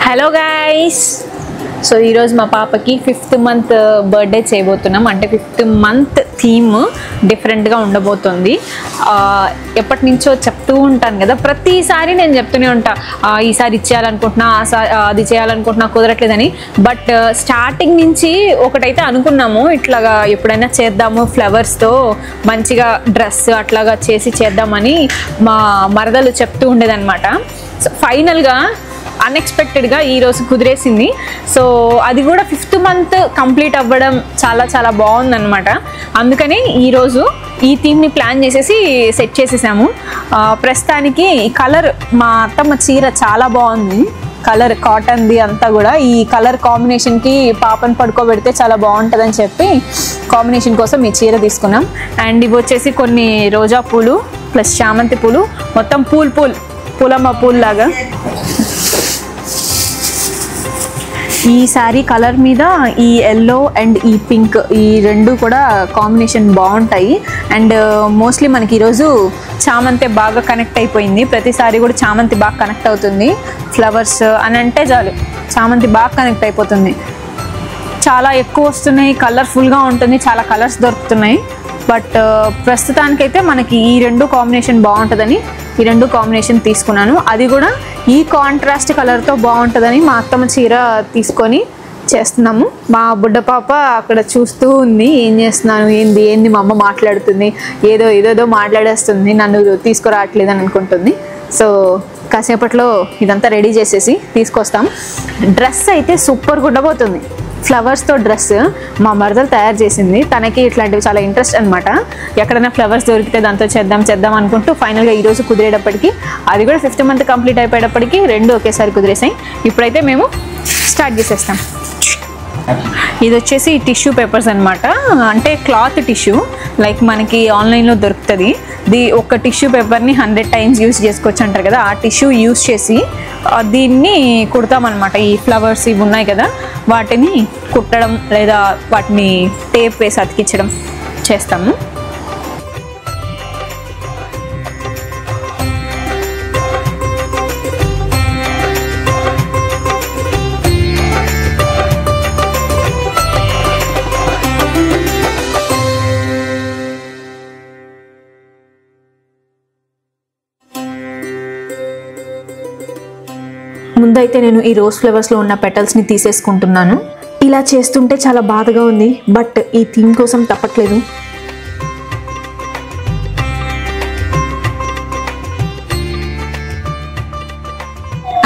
Hello guys, so ఈరోజు మా పాపకి 5th మంత్ బర్త్డే చేయబోతున్నాం. అంటే 5th మంత్ థీమ్ డిఫరెంట్గా ఉండబోతుంది. ఎప్పటి నుంచో చెప్తూ ఉంటాను కదా, ప్రతిసారి నేను చెప్తూనే ఉంటా ఈసారి ఇచ్చేయాలనుకుంటున్నా, అది చేయాలనుకుంటున్నా, కుదరట్లేదని. బట్ స్టార్టింగ్ నుంచి ఒకటైతే అనుకున్నాము, ఇట్లాగా ఎప్పుడైనా చేద్దాము ఫ్లవర్స్తో మంచిగా డ్రెస్ అట్లాగా చేసి చేద్దామని మా మరదలు చెప్తూ ఉండేదన్నమాట. సో ఫైనల్గా అన్ఎక్స్పెక్టెడ్గా ఈరోజు కుదిరేసింది. సో అది కూడా 5th మంత్ కంప్లీట్ అవ్వడం చాలా చాలా బాగుందన్నమాట. అందుకని ఈరోజు ఈ థీమ్ని ప్లాన్ చేసేసి సెట్ చేసేసాము. ప్రస్తుతానికి ఈ కలర్ మా అత్తమ్మ చీర చాలా బాగుంది, కలర్ కాటన్ది అంతా కూడా. ఈ కలర్ కాంబినేషన్కి పాపను పడుకోబెడితే చాలా బాగుంటుందని చెప్పి కాంబినేషన్ కోసం ఈ చీర తీసుకున్నాం. అండ్ ఇవి వచ్చేసి కొన్ని రోజా పూలు ప్లస్ చామంతి పూలు, మొత్తం పూలమ్మ పూలు లాగా. ఈ శారీ కలర్ మీద ఈ ఎల్లో అండ్ ఈ పింక్, ఈ రెండు కూడా కాంబినేషన్ బాగుంటాయి. అండ్ మోస్ట్లీ మనకి ఈరోజు చామంతి బాగా కనెక్ట్ అయిపోయింది. ప్రతిసారి కూడా చామంతి బాగా కనెక్ట్ అవుతుంది. ఫ్లవర్స్ అని అంటే చాలు చామంతి బాగా కనెక్ట్ అయిపోతుంది. చాలా ఎక్కువ వస్తున్నాయి, కలర్ఫుల్గా ఉంటుంది, చాలా కలర్స్ దొరుకుతున్నాయి. బట్ ప్రస్తుతానికైతే మనకి ఈ రెండు కాంబినేషన్ బాగుంటుందని ఈ రెండు కాంబినేషన్ తీసుకున్నాను. అది కూడా ఈ కాంట్రాస్ట్ కలర్తో బాగుంటుందని మా అత్తమ్మ చీర తీసుకొని చేస్తున్నాము. మా బుడ్డ పాప అక్కడ చూస్తూ ఉంది, ఏం చేస్తున్నాను, ఏంది మా అమ్మ మాట్లాడుతుంది, ఏదో మాట్లాడేస్తుంది, నన్ను తీసుకురావట్లేదని అనుకుంటుంది. సో కాసేపట్లో ఇదంతా రెడీ చేసేసి తీసుకొస్తాం. డ్రెస్ అయితే సూపర్గా ఉండబోతుంది. ఫ్లవర్స్తో డ్రెస్ మా మరదలు తయారు చేసింది. తనకి ఇట్లాంటివి చాలా ఇంట్రెస్ట్ అనమాట. ఎక్కడైనా ఫ్లవర్స్ దొరికితే దాంతో చేద్దాం అనుకుంటూ ఫైనల్గా ఈరోజు కుదిరేటప్పటికి, అది కూడా 5th మంత్ కంప్లీట్ అయిపోయేటప్పటికి రెండు ఒకేసారి కుదిరేసాయి. ఇప్పుడైతే మేము స్టార్ట్ చేసేస్తాం. ఇది వచ్చేసి టిష్యూ పేపర్స్ అనమాట. అంటే క్లాత్ టిష్యూ, లైక్ మనకి ఆన్లైన్లో దొరుకుతుంది. ఒక టిష్యూ పేపర్ని 100 times యూస్ చేసుకోవచ్చు అంటారు కదా, ఆ టిష్యూ యూస్ చేసి దీన్ని కుడతామన్నమాట. ఈ ఫ్లవర్స్ ఇవి ఉన్నాయి కదా, వాటిని కుట్టడం లేదా వాటిని టేప్ వేసి అతికించడం చేస్తాము. ముందైతే నేను ఈ రోజ్ ఫ్లవర్స్లో ఉన్న పెటల్స్ని తీసేసుకుంటున్నాను. ఇలా చేస్తుంటే చాలా బాధగా ఉంది, బట్ ఈ థీమ్ కోసం తప్పట్లేదు.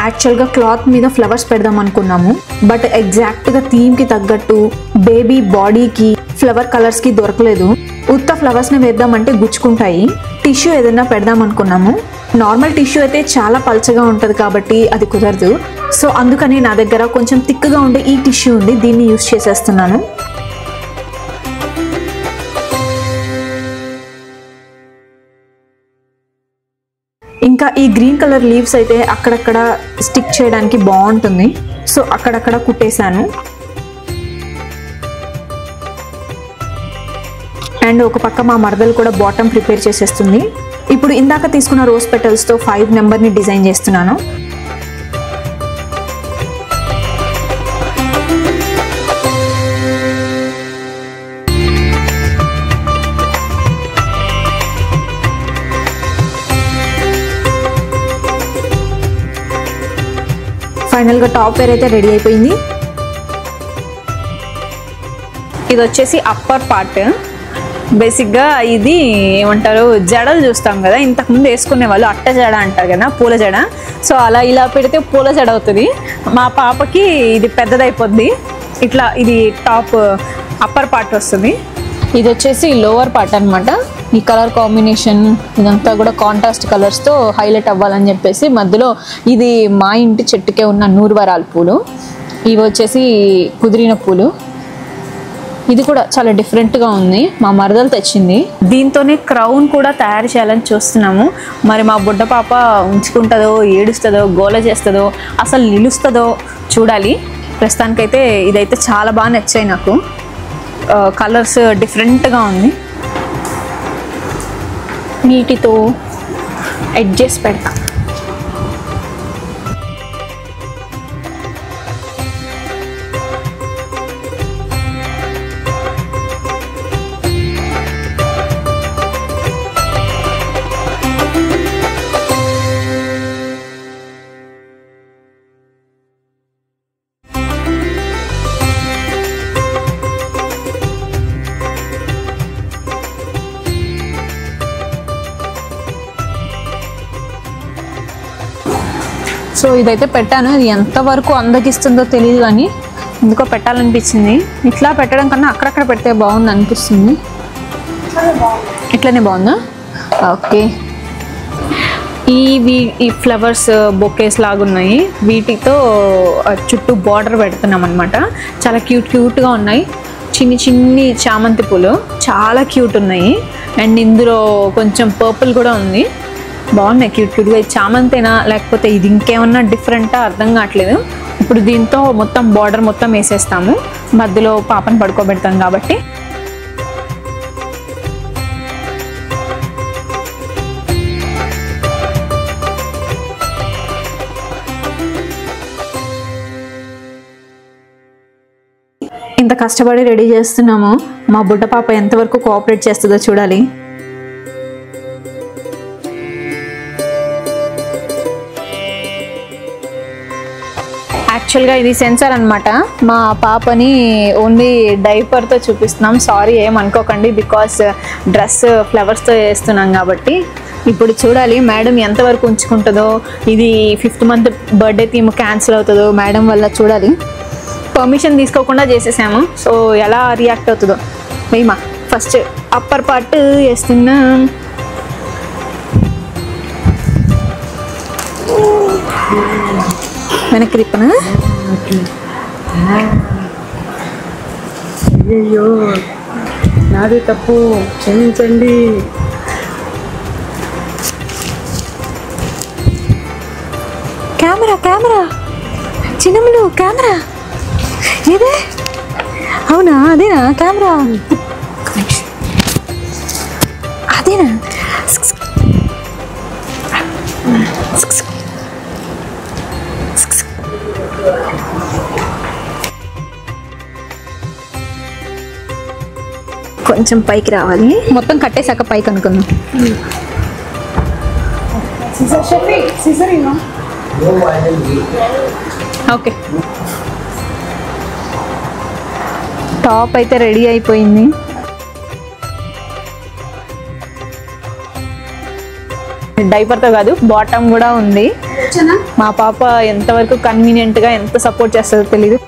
యాక్చువల్గా క్లాత్ మీద ఫ్లవర్స్ పెడదాం అనుకున్నాము, బట్ ఎగ్జాక్ట్గా థీమ్కి తగ్గట్టు బేబీ బాడీకి ఫ్లవర్ కలర్స్కి దొరకలేదు. ఉత్త ఫ్లవర్స్ని వేద్దామంటే గుచ్చుకుంటాయి. టిష్యూ ఏదైనా పెడదాం అనుకున్నాము. నార్మల్ టిష్యూ అయితే చాలా పల్చగా ఉంటుంది కాబట్టి అది కుదరదు. సో అందుకని నా దగ్గర కొంచెం థిక్గా ఉండే ఈ టిష్యూ ఉంది, దీన్ని యూస్ చేసేస్తున్నాను. ఇంకా ఈ గ్రీన్ కలర్ లీవ్స్ అయితే అక్కడక్కడ స్టిక్ చేయడానికి బాగుంటుంది. సో అక్కడక్కడ కుట్టేశాను. అండ్ ఒక పక్క మా మరదలు కూడా బాటమ్ ప్రిపేర్ చేసేస్తుంది. ఇప్పుడు ఇందాక తీసుకున్న రోజ్ పెటల్స్తో 5 నెంబర్ని డిజైన్ చేస్తున్నాను. ఫైనల్గా టాప్ వేర్ అయితే రెడీ అయిపోయింది. ఇది వచ్చేసి అప్పర్ పార్ట్. బేసిక్గా ఇది ఏమంటారు, జడలు చూస్తాం కదా, ఇంతకుముందు వేసుకునే వాళ్ళు అట్ట జడ అంటారు కదా, పూల జడ. సో అలా ఇలా పెడితే పూల జడ అవుతుంది. మా పాపకి ఇది పెద్దదైపోద్ది. ఇట్లా ఇది టాప్ అప్పర్ పార్ట్ వస్తుంది. ఇది వచ్చేసి లోవర్ పార్ట్ అనమాట. ఈ కలర్ కాంబినేషన్ ఇదంతా కూడా కాంట్రాస్ట్ కలర్స్తో హైలైట్ అవ్వాలని చెప్పేసి మధ్యలో ఇది మా ఇంటి చెట్టుకే ఉన్న నూరువరాల పూలు. ఇవి వచ్చేసి కుదిరిన పూలు. ఇది కూడా చాలా డిఫరెంట్గా ఉంది, మా మరదలు తెచ్చింది. దీంతోనే క్రౌన్ కూడా తయారు చేయాలని చూస్తున్నాము. మరి మా బుడ్డ పాప ఉంచుకుంటుందో, ఏడుస్తుందో, గోల చేస్తుందో, అసలు నిలుస్తుందో చూడాలి. ప్రస్తుతానికైతే ఇదైతే చాలా బాగా నచ్చాయి నాకు. కలర్స్ డిఫరెంట్గా ఉంది. వీటితో ఎడ్జెస్ పెడతా. సో ఇదైతే పెట్టాను. ఇది ఎంతవరకు అందగిస్తుందో తెలియదు కానీ ఎందుకో పెట్టాలనిపించింది. ఇట్లా పెట్టడం కన్నా అక్కడక్కడ పెడితే బాగుంది అనిపిస్తుంది. ఇట్లనే బాగుందా? ఓకే. ఈ ఫ్లవర్స్ బొకేస్ లాగా ఉన్నాయి. వీటితో చుట్టూ బార్డర్ పెడుతున్నాం అనమాట. చాలా క్యూట్గా ఉన్నాయి. చిన్ని చామంతి పూలు చాలా క్యూట్ ఉన్నాయి. అండ్ ఇందులో కొంచెం పర్పుల్ కూడా ఉంది. బాగున్నాయి క్యూట్గా. ఇది చామంతేనా లేకపోతే ఇది ఇంకేమన్నా డిఫరెంటా అర్థం కావట్లేదు. ఇప్పుడు దీంతో మొత్తం బార్డర్ మొత్తం వేసేస్తాము. మధ్యలో పాపను పడుకోబెడతాం కాబట్టి. ఇంత కష్టపడి రెడీ చేస్తున్నాము. మా బుడ్డ పాప ఎంతవరకు కోఆపరేట్ చేస్తుందో చూడాలి. యాక్చువల్గా ఇది సెన్సార్ అనమాట. మా పాపని ఓన్లీ డైపర్తో చూపిస్తున్నాం. సారీ ఏమనుకోకండి, బికాస్ డ్రెస్ ఫ్లవర్స్తో వేస్తున్నాం కాబట్టి. ఇప్పుడు చూడాలి మేడం ఎంతవరకు ఉంచుకుంటుందో. ఇది 5th month birthday theme cancel అవుతుందో మేడం వల్ల చూడాలి. పర్మిషన్ తీసుకోకుండా చేసేసాము. సో ఎలా రియాక్ట్ అవుతుందో మేమా. ఫస్ట్ అప్పర్ పార్ట్ వేస్తున్నాం. వెనక్కి రిప్పనా? అయ్యో నాది తప్పు, క్షమించండి. కెమెరా చిన్నములు కెమెరా ఇదే. అవునా? అదేనా కెమెరా? అదేనా? కొంచెం పైకి రావాలి. మొత్తం కట్టేశాక పైకి అనుకుందాం. ఓకే, టాప్ అయితే రెడీ అయిపోయింది. డైపర్తో కాదు, బాటమ్ కూడా ఉంది. మా పాప ఎంతవరకు కన్వీనియంట్గా ఎంత సపోర్ట్ చేస్తుందో తెలీదు.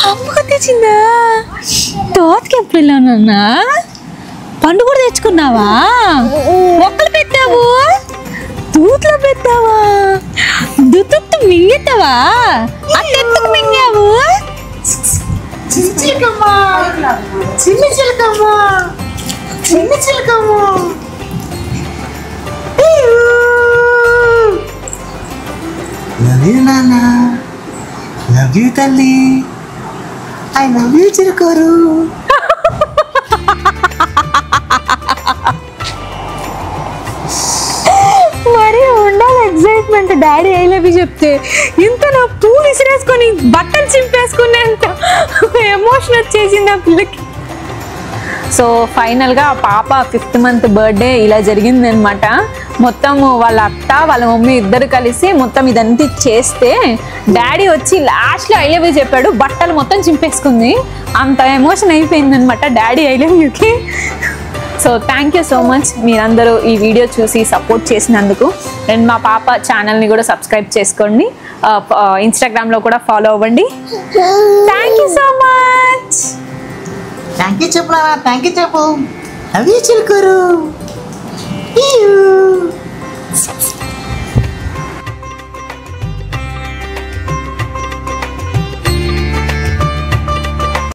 అమ్మకు తెచ్చిందా? తోటకి ఎప్పుడు వెళ్ళానన్నా? పండు కూడా తెచ్చుకున్నావా? మొక్కలు పెట్టావు, తూట్లో పెట్టావా, దుత్తు మింగెత్తావా? అట్టెందుకు మింగావు? లవ్ యూ తల్లి, ఐ లవ్ యూ చిరుకోరు. మరి ఉండాలి excitement. Daddy I love you చెప్తే ఇంత నా పూలు విసిరేసుకొని బట్టలు చింపేసుకునేంత ఎమోషన్ వచ్చేసింది ఆ పిల్లకి. సో ఫైనల్గా పాప 5th month బర్త్డే ఇలా జరిగింది అనమాట. మొత్తం వాళ్ళ అత్త వాళ్ళ మమ్మీ ఇద్దరు కలిసి మొత్తం ఇదంతా చేస్తే డాడీ వచ్చి లాస్ట్లో ఐ లవ్ యూ చెప్పాడు. బట్టలు మొత్తం చింపేసుకుంది. అంత ఎమోషన్ అయిపోయింది అనమాట డాడీ ఐ లవ్ యూకి. So thank you so much మీరందరూ ఈ వీడియో చూసి సపోర్ట్ చేసినందుకు. అండ్ మా పాప ఛానల్ని కూడా సబ్స్క్రైబ్ చేసుకోండి. ఇన్స్టాగ్రామ్లో కూడా ఫాలో అవ్వండి. Thank you so much. Thank you చెప్పు నాన్న, థ్యాంక్ యూ చెప్పు. Love you చిరుకోరు.